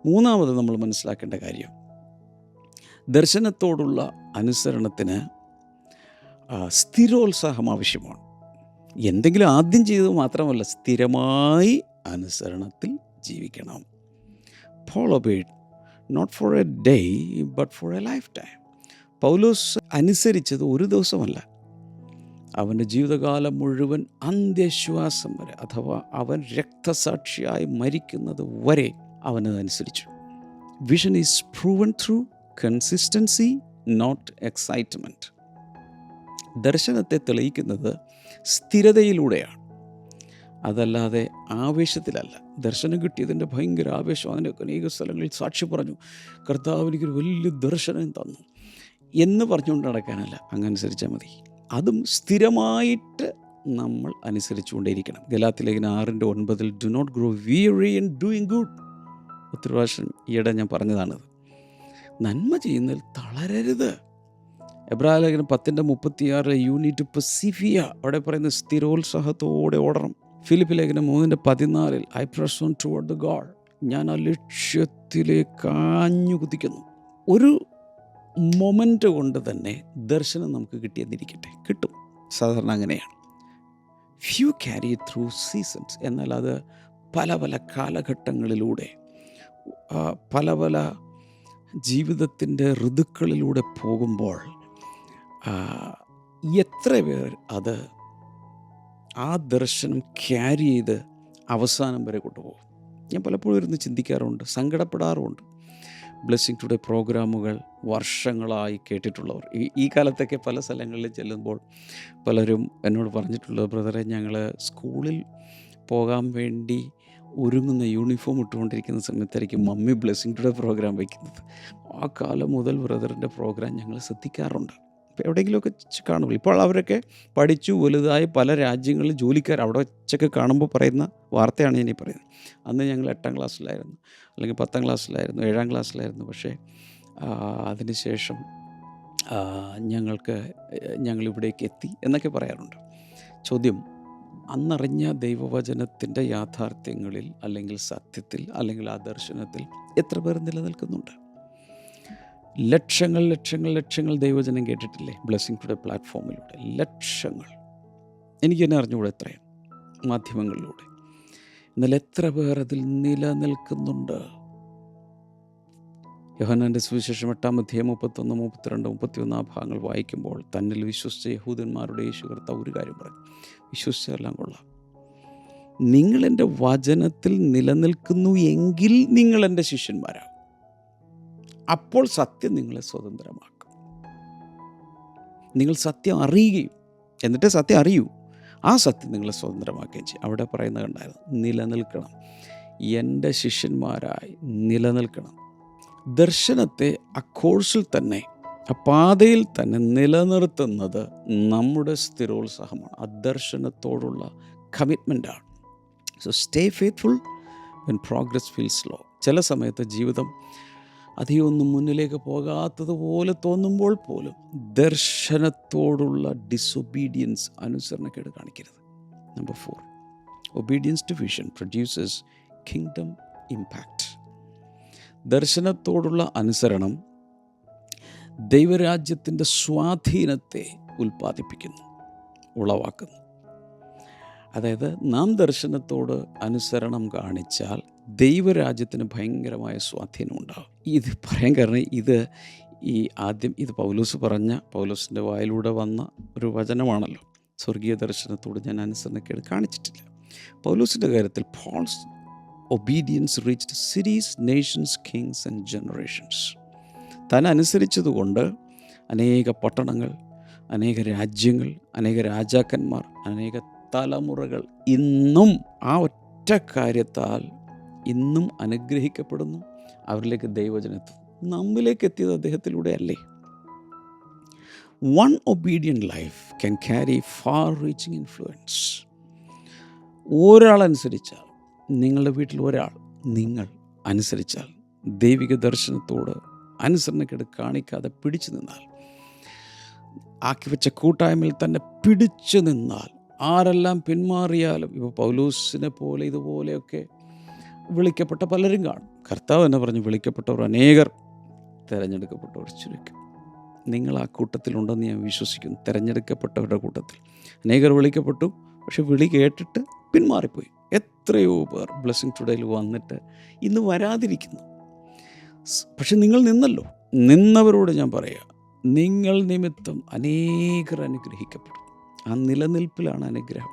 മൂന്നാമത് നമ്മൾ മനസ്സിലാക്കേണ്ട കാര്യം, ദർശനത്തോടുള്ള അനുസരണത്തിന് സ്ഥിരോത്സാഹം ആവശ്യമാണ്. എന്തെങ്കിലും ആദ്യം ചെയ്തത് മാത്രമല്ല, സ്ഥിരമായി അനുസരണത്തിൽ ജീവിക്കണം. Paul obeyed not for a day but for a lifetime. പൗലോസ് അനുസരിച്ചത് ഒരു ദിവസമല്ല, അവൻ്റെ ജീവിതകാലം മുഴുവൻ അന്ത്യശ്വാസം വരെ, അഥവാ അവൻ രക്തസാക്ഷിയായി മരിക്കുന്നത് വരെ അവനതനുസരിച്ചു. Vision is proven through consistency, not excitement. ദർശനത്തെ തെളിയിക്കുന്നത് സ്ഥിരതയിലൂടെയാണ്, അതല്ലാതെ ആവേശത്തിലല്ല. ദർശനം കിട്ടിയതിൻ്റെ ഭയങ്കര ആവേശം, അതിനൊക്കെ അനേക സ്ഥലങ്ങളിൽ സാക്ഷി പറഞ്ഞു, കർത്താവ് എനിക്കൊരു വലിയ ദർശനം തന്നു എന്ന് പറഞ്ഞുകൊണ്ട് നടക്കാനല്ല. അങ്ങനുസരിച്ചാൽ മതി. അതും സ്ഥിരമായിട്ട് നമ്മൾ അനുസരിച്ചുകൊണ്ടേയിരിക്കണം. ഗലാത്യലേഖനം 6:9 do not grow weary in doing good. ഒത്തിരി പ്രാവശ്യം ഈയിടെ ഞാൻ പറഞ്ഞതാണത്. നന്മ ചെയ്യുന്നതിൽ തളരരുത്. എബ്രായ ലേഖനം 10:36 യു നീഡ് ടു പെർസിവിയർ. അവിടെ പറയുന്നത് സ്ഥിരോത്സാഹത്തോടെ ഓടണം. ഫിലിപ്പ് ലേഖനം 3:14 I press on toward the goal. ഞാൻ ആ ലക്ഷ്യത്തിലേക്ക് ആഞ്ഞു കുതിക്കുന്നു. ഒരു മൊമെൻ്റ് കൊണ്ട് തന്നെ ദർശനം നമുക്ക് കിട്ടിയെന്നിരിക്കട്ടെ, കിട്ടും. സാധാരണ അങ്ങനെയാണ്. Few carry through seasons. എന്നാൽ അത് പല പല കാലഘട്ടങ്ങളിലൂടെ, പല പല ജീവിതത്തിൻ്റെ ഋതുക്കളിലൂടെ പോകുമ്പോൾ എത്ര പേർ അത് ആ ദർശനം ക്യാരി ചെയ്ത് അവസാനം വരെ കൊണ്ടുപോകും. ഞാൻ പലപ്പോഴും ഇരുന്ന് ചിന്തിക്കാറുണ്ട്, സങ്കടപ്പെടാറുമുണ്ട്. ബ്ലെസ്സിങ് ടുഡേ പ്രോഗ്രാമുകൾ വർഷങ്ങളായി കേട്ടിട്ടുള്ളവർ ഈ കാലത്തൊക്കെ പല സ്ഥലങ്ങളിൽ ചെല്ലുമ്പോൾ പലരും എന്നോട് പറഞ്ഞിട്ടുള്ളത്, ബ്രദറെ, ഞങ്ങൾ സ്കൂളിൽ പോകാൻ വേണ്ടി ഒരുങ്ങുന്ന യൂണിഫോം ഇട്ടുകൊണ്ടിരിക്കുന്ന സമയത്തായിരിക്കും മമ്മി ബ്ലെസ്സിങ് ടുഡേ പ്രോഗ്രാം വയ്ക്കുന്നത്. ആ കാലം മുതൽ ബ്രദറിൻ്റെ പ്രോഗ്രാം ഞങ്ങൾ ശ്രദ്ധിക്കാറുണ്ട്. ഇപ്പോൾ എവിടെയെങ്കിലുമൊക്കെ കാണുമ്പോൾ, ഇപ്പോൾ അവരൊക്കെ പഠിച്ചു വലുതായി പല രാജ്യങ്ങളിൽ ജോലിക്കാർ അവിടെ വെച്ചൊക്കെ കാണുമ്പോൾ പറയുന്ന വാർത്തയാണ് ഞാനീ പറയുന്നത്. അന്ന് ഞങ്ങൾ 8ാം ക്ലാസ്സിലായിരുന്നു, അല്ലെങ്കിൽ 10ാം ക്ലാസ്സിലായിരുന്നു, 7ാം ക്ലാസ്സിലായിരുന്നു. പക്ഷേ അതിനുശേഷം ഞങ്ങളിവിടേക്ക് എത്തി എന്നൊക്കെ പറയാറുണ്ട്. ചോദ്യം, അന്നറിഞ്ഞ ദൈവവചനത്തിൻ്റെ യാഥാർത്ഥ്യങ്ങളിൽ, അല്ലെങ്കിൽ സത്യത്തിൽ, അല്ലെങ്കിൽ ആ ദർശനത്തിൽ എത്ര പേർ നിലനിൽക്കുന്നുണ്ട്? ലക്ഷങ്ങൾ ലക്ഷങ്ങൾ ലക്ഷങ്ങൾ ദൈവവചനം കേട്ടിട്ടില്ലേ ബ്ലെസ്സിങ് ടുഡേ പ്ലാറ്റ്ഫോമിലൂടെ? ലക്ഷങ്ങൾ. എനിക്ക് തന്നെ അറിഞ്ഞുകൂടെ എത്രയും മാധ്യമങ്ങളിലൂടെ. എന്നാൽ എത്ര പേർ അതിൽ നിലനിൽക്കുന്നുണ്ട്? യോഹന്നാൻ്റെ സുവിശേഷം 8-ാം അധ്യായം 31, 32, 31 ഭാഗങ്ങൾ വായിക്കുമ്പോൾ, തന്നിൽ വിശ്വസിച്ച യഹൂദന്മാരുടെ യേശു കർത്താവ് ഒരു കാര്യം പറഞ്ഞു, വിശ്വസിച്ചെല്ലാം കൊള്ളാം, നിങ്ങൾ എൻ്റെ വചനത്തിൽ നിലനിൽക്കുന്നു എങ്കിൽ നിങ്ങൾ എൻ്റെ ശിഷ്യന്മാരാകും. അപ്പോൾ സത്യം നിങ്ങളെ സ്വതന്ത്രമാക്കും. നിങ്ങൾ സത്യം അറിയുകയും, എന്നിട്ട് സത്യം അറിയൂ, ആ സത്യം നിങ്ങളെ സ്വതന്ത്രമാക്കുകയും ചെയ്യും. അവിടെ പറയുന്നത് കണ്ടായിരുന്നു, നിലനിൽക്കണം, എൻ്റെ ശിഷ്യന്മാരായി നിലനിൽക്കണം. ദർശനത്തെ ആ കോഴ്സിൽ തന്നെ, ആ പാതയിൽ തന്നെ നിലനിർത്തുന്നത് നമ്മുടെ സ്ഥിരോത്സാഹമാണ്, ആ ദർശനത്തോടുള്ള കമ്മിറ്റ്മെൻറ്റാണ്. So stay faithful when progress feels slow. ചില സമയത്ത് ജീവിതം അധികമൊന്നും മുന്നിലേക്ക് പോകാത്തതുപോലെ തോന്നുമ്പോൾ പോലും ദർശനത്തോടുള്ള ഡിസൊബീഡിയൻസ്, അനുസരണക്കേട് കാണിക്കരുത്. Number 4, obedience to vision produces kingdom impact. ദർശനത്തോടുള്ള അനുസരണം ദൈവരാജ്യത്തിൻ്റെ സ്വാധീനത്തെ ഉൽപ്പാദിപ്പിക്കുന്നു, ഉളവാക്കുന്നു. അതായത് നാം ദർശനത്തോട് അനുസരണം കാണിച്ചാൽ ദൈവരാജ്യത്തിന് ഭയങ്കരമായ സ്വാധീനം ഉണ്ടാകും. ഇത് പറയാൻ കാരണം ഇത് പൗലോസ് പറഞ്ഞ, പൗലോസിൻ്റെ വായിലൂടെ വന്ന ഒരു വചനമാണല്ലോ. സ്വർഗീയ ദർശനത്തോട് ഞാൻ അനുസരണക്കേട് കാണിച്ചിട്ടില്ല. പൗലോസിൻ്റെ കാര്യത്തിൽ Paul's obedience reached cities, nations, kings and generations. താൻ അനുസരിച്ചതുകൊണ്ട് അനേക പട്ടണങ്ങൾ, അനേക രാജ്യങ്ങൾ, അനേക രാജാക്കന്മാർ, അനേക തലമുറകൾ ഇന്നും ആ ഒറ്റ കാര്യത്താൽ ഇന്നും അനുഗ്രഹിക്കപ്പെടുന്നു. അവരിലേക്ക് ദൈവവചനത്തിൽ നമ്മിലേക്ക് എത്തിയത് അദ്ദേഹത്തിലൂടെ അല്ലേ? One obedient life can carry far reaching influence. ഒരാളനുസരിച്ചാൽ, നിങ്ങളുടെ വീട്ടിൽ ഒരാൾ നിങ്ങൾ അനുസരിച്ചാൽ, ദൈവിക ദർശനത്തോട് അനുസരണക്കേട് കാണിക്കാതെ പിടിച്ചു നിന്നാൽ, ആക്കി വെച്ച കൂട്ടായ്മയിൽ തന്നെ പിടിച്ചു നിന്നാൽ, ആരെല്ലാം പിന്മാറിയാലും, ഇപ്പോൾ പൗലോസിനെ പോലെ ഇതുപോലെയൊക്കെ വിളിക്കപ്പെട്ട പലരും കാണും. കർത്താവ് തന്നെ പറഞ്ഞു, വിളിക്കപ്പെട്ടവർ അനേകർ, തിരഞ്ഞെടുക്കപ്പെട്ടവർ ചുരുക്കം. നിങ്ങൾ ആ കൂട്ടത്തിലുണ്ടെന്ന് ഞാൻ വിശ്വസിക്കുന്നു. തിരഞ്ഞെടുക്കപ്പെട്ടവരുടെ കൂട്ടത്തിൽ അനേകർ വിളിക്കപ്പെട്ടു, പക്ഷെ വിളി കേട്ടിട്ട് പിന്മാറിപ്പോയി. എത്രയോ പേർ ബ്ലെസ്സിങ് ടുഡേയിൽ വന്നിട്ട് ഇന്ന് വരാതിരിക്കുന്നു. പക്ഷെ നിങ്ങൾ നിന്നല്ലോ. നിന്നവരോട് ഞാൻ പറയാം, നിങ്ങൾ നിമിത്തം അനേകർ അനുഗ്രഹിക്കപ്പെടും. ആ നിലനിൽപ്പിലാണ് അനുഗ്രഹം.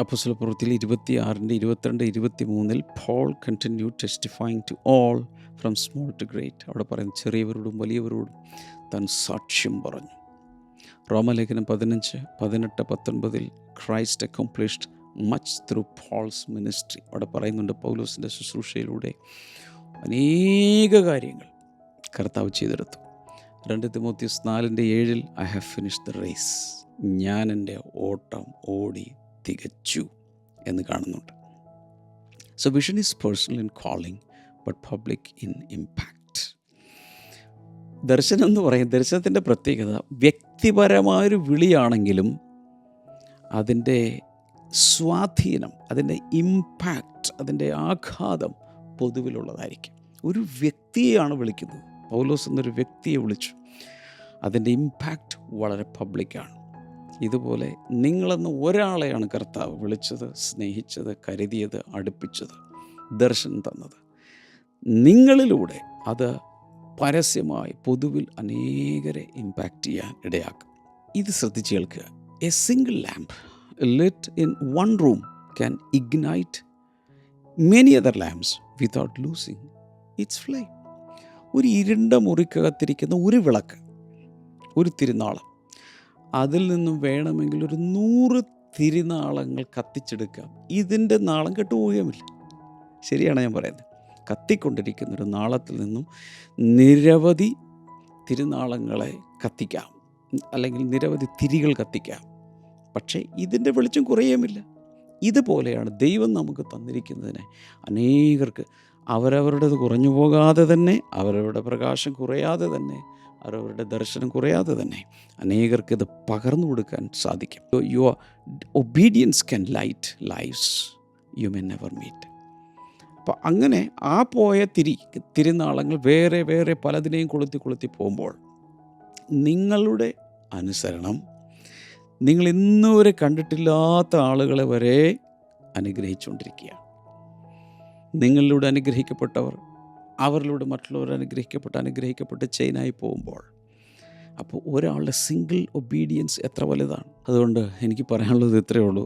അപ്പോസ്തലപ്രവൃത്തിയിൽ 26:22-23 Paul continue testifying to all from small to great. അവിടെ പറയുന്നത് ചെറിയവരോടും വലിയവരോടും താൻ സാക്ഷ്യം പറഞ്ഞു. റോമലേഖനം 15:18-19 Christ accomplished much through Paul's ministry. അവിടെ പറയുന്നുണ്ട് പൗലോസിൻ്റെ ശുശ്രൂഷയിലൂടെ അനേക കാര്യങ്ങൾ കർത്താവ് ചെയ്തെടുത്തു. 2 Thimothiyos 4:7 I have finished the race, ഞാൻ എൻ്റെ ഓട്ടം ഓടി തികച്ചു എന്ന് കാണുന്നുണ്ട്. So vision is personal in calling but public in impact. ദർശനം എന്ന് പറയുന്നത്, ദർശനത്തിൻ്റെ പ്രത്യേകത വ്യക്തിപരമായൊരു വിളിയാണെങ്കിലും അതിൻ്റെ സ്വാധീനം, അതിൻ്റെ ഇമ്പാക്റ്റ്, അതിൻ്റെ ആഘാതം പൊതുവിലുള്ളതായിരിക്കും. ഒരു വ്യക്തിയെയാണ് വിളിക്കുന്നത്. പൗലോസ് എന്നൊരു വ്യക്തിയെ വിളിച്ചു. അതിൻ്റെ ഇമ്പാക്റ്റ് വളരെ പബ്ലിക്കാണ്. ഇതുപോലെ നിങ്ങളെന്ന് ഒരാളെയാണ് കർത്താവ് വിളിച്ചത്, സ്നേഹിച്ചത്, കരുതിയത്, അടുപ്പിച്ചത്, ദർശനം തന്നത്. നിങ്ങളിലൂടെ അത് പരസ്യമായി പൊതുവിൽ അനേകരെ ഇമ്പാക്റ്റ് ചെയ്യാൻ ഇടയാക്കും. ഇത് ശ്രദ്ധിച്ച് കേൾക്കുക. A single lamp lit in one room can ignite many other lamps without losing its flame. ഒരു ഇരുണ്ട മുറിക്കകത്തിരിക്കുന്ന ഒരു വിളക്ക്, ഒരു തിരുനാളം, അതിൽ നിന്നും വേണമെങ്കിൽ ഒരു 100 തിരുനാളങ്ങൾ കത്തിച്ചെടുക്കാം. ഇതിൻ്റെ നാളം കെട്ടുപോവുകയുമില്ല. ശരിയാണ് ഞാൻ പറയുന്നത്. കത്തിക്കൊണ്ടിരിക്കുന്ന ഒരു നാളത്തിൽ നിന്നും നിരവധി തിരുനാളങ്ങളെ കത്തിക്കാം, അല്ലെങ്കിൽ നിരവധി തിരികൾ കത്തിക്കാം. പക്ഷേ ഇതിൻ്റെ വെളിച്ചം കുറയുമില്ല. ഇതുപോലെയാണ് ദൈവം നമുക്ക് തന്നിരിക്കുന്നതിനെ അനേകർക്ക് അവരവരുടേത് കുറഞ്ഞു പോകാതെ തന്നെ, അവരവരുടെ പ്രകാശം കുറയാതെ തന്നെ, അവരവരുടെ ദർശനം കുറയാതെ തന്നെ അനേകർക്ക് ഇത് പകർന്നു കൊടുക്കാൻ സാധിക്കും. Your obedience can light lives you may never meet. അപ്പോൾ അങ്ങനെ ആ പോയ തിരുനാളങ്ങൾ വേറെ വേറെ പലതിനെയും കൊളുത്തി പോകുമ്പോൾ നിങ്ങളുടെ അനുസരണം നിങ്ങൾ ഇന്നുവരെ കണ്ടിട്ടില്ലാത്ത ആളുകളെ വരെ അനുഗ്രഹിച്ചുകൊണ്ടിരിക്കുകയാണ്. നിങ്ങളിലൂടെ അനുഗ്രഹിക്കപ്പെട്ടവർ അവരിലൂടെ മറ്റുള്ളവർ അനുഗ്രഹിക്കപ്പെട്ട് ചെയിനായി പോകുമ്പോൾ, അപ്പോൾ ഒരാളുടെ സിംഗിൾ ഒബീഡിയൻസ് എത്ര വലുതാണ്. അതുകൊണ്ട് എനിക്ക് പറയാനുള്ളത് ഇത്രയേ ഉള്ളൂ.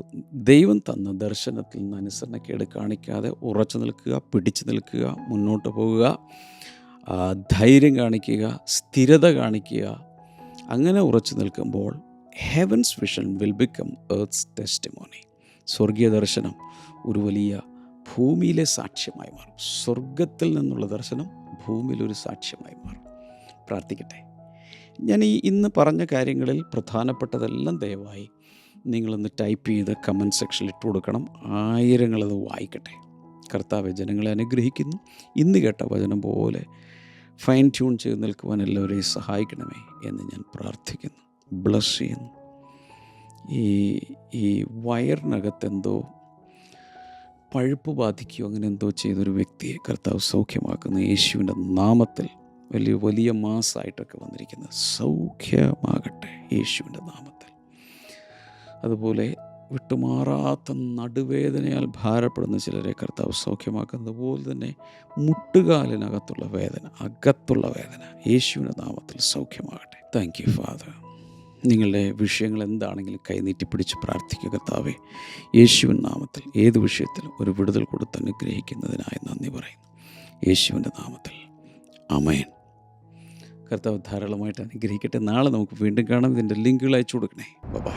ദൈവം തന്ന ദർശനത്തിൽ നിന്ന് അനുസരണക്കേട് കാണിക്കാതെ ഉറച്ചു നിൽക്കുക, പിടിച്ചു നിൽക്കുക, മുന്നോട്ട് പോകുക, ധൈര്യം കാണിക്കുക, സ്ഥിരത കാണിക്കുക. അങ്ങനെ ഉറച്ചു നിൽക്കുമ്പോൾ heavens vision will become earth's testimony. സ്വർഗീയ ദർശനം ഒരു വലിയ ഭൂമിയിലെ സാക്ഷ്യമായി മാറും. സ്വർഗത്തിൽ നിന്നുള്ള ദർശനം ഭൂമിയിലൊരു സാക്ഷ്യമായി മാറും. പ്രാർത്ഥിക്കട്ടെ. ഞാൻ ഇന്ന് പറഞ്ഞ കാര്യങ്ങളിൽ പ്രധാനപ്പെട്ടതെല്ലാം ദയവായി നിങ്ങളൊന്ന് ടൈപ്പ് ചെയ്ത് കമൻറ്റ് സെക്ഷനിൽ ഇട്ട് കൊടുക്കണം. ആയിരങ്ങളത് വായിക്കട്ടെ. കർത്താവെ, ജനങ്ങളെ അനുഗ്രഹിക്കുന്നു. ഇന്ന് കേട്ട വചനം പോലെ ഫൈൻ ട്യൂൺ ചെയ്ത് നിൽക്കുവാൻ എല്ലാവരെയും സഹായിക്കണമേ എന്ന് ഞാൻ പ്രാർത്ഥിക്കുന്നു. ബ്ലസ് ചെയ്യുന്നു. ഈ വയറിനകത്തെന്തോ പഴുപ്പ് ബാധിക്കുകയോ അങ്ങനെ എന്തോ ചെയ്തൊരു വ്യക്തിയെ കർത്താവ് സൗഖ്യമാക്കുന്ന യേശുവിൻ്റെ നാമത്തിൽ, വലിയ മാസമായിട്ടൊക്കെ വന്നിരിക്കുന്നത് സൗഖ്യമാകട്ടെ യേശുവിൻ്റെ നാമത്തിൽ. അതുപോലെ വിട്ടുമാറാത്ത നടുവേദനയാൽ ഭാരപ്പെടുന്ന ചിലരെ കർത്താവ് സൗഖ്യമാക്കുന്നത് പോലെ തന്നെ മുട്ടുകാലിനകത്തുള്ള വേദന, അകത്തുള്ള വേദന യേശുവിൻ്റെ നാമത്തിൽ സൗഖ്യമാകട്ടെ. Thank you father. നിങ്ങളുടെ വിഷയങ്ങൾ എന്താണെങ്കിലും കൈനീട്ടിപ്പിടിച്ച് പ്രാർത്ഥിക്കുക. കർത്താവേ, യേശുവിൻ നാമത്തിൽ ഏത് വിഷയത്തിലും ഒരു വിടുതൽ കൊടുത്ത് അനുഗ്രഹിക്കുന്നതിനായി നന്ദി പറയുന്നു. യേശുവിൻ്റെ നാമത്തിൽ ആമേൻ. കർത്താവ് ധാരാളമായിട്ട് അനുഗ്രഹിക്കട്ടെ. നാളെ നമുക്ക് വീണ്ടും കാണാം. ഇതിൻ്റെ ലിങ്കുകൾ അയച്ചു കൊടുക്കണേ. ബൈ.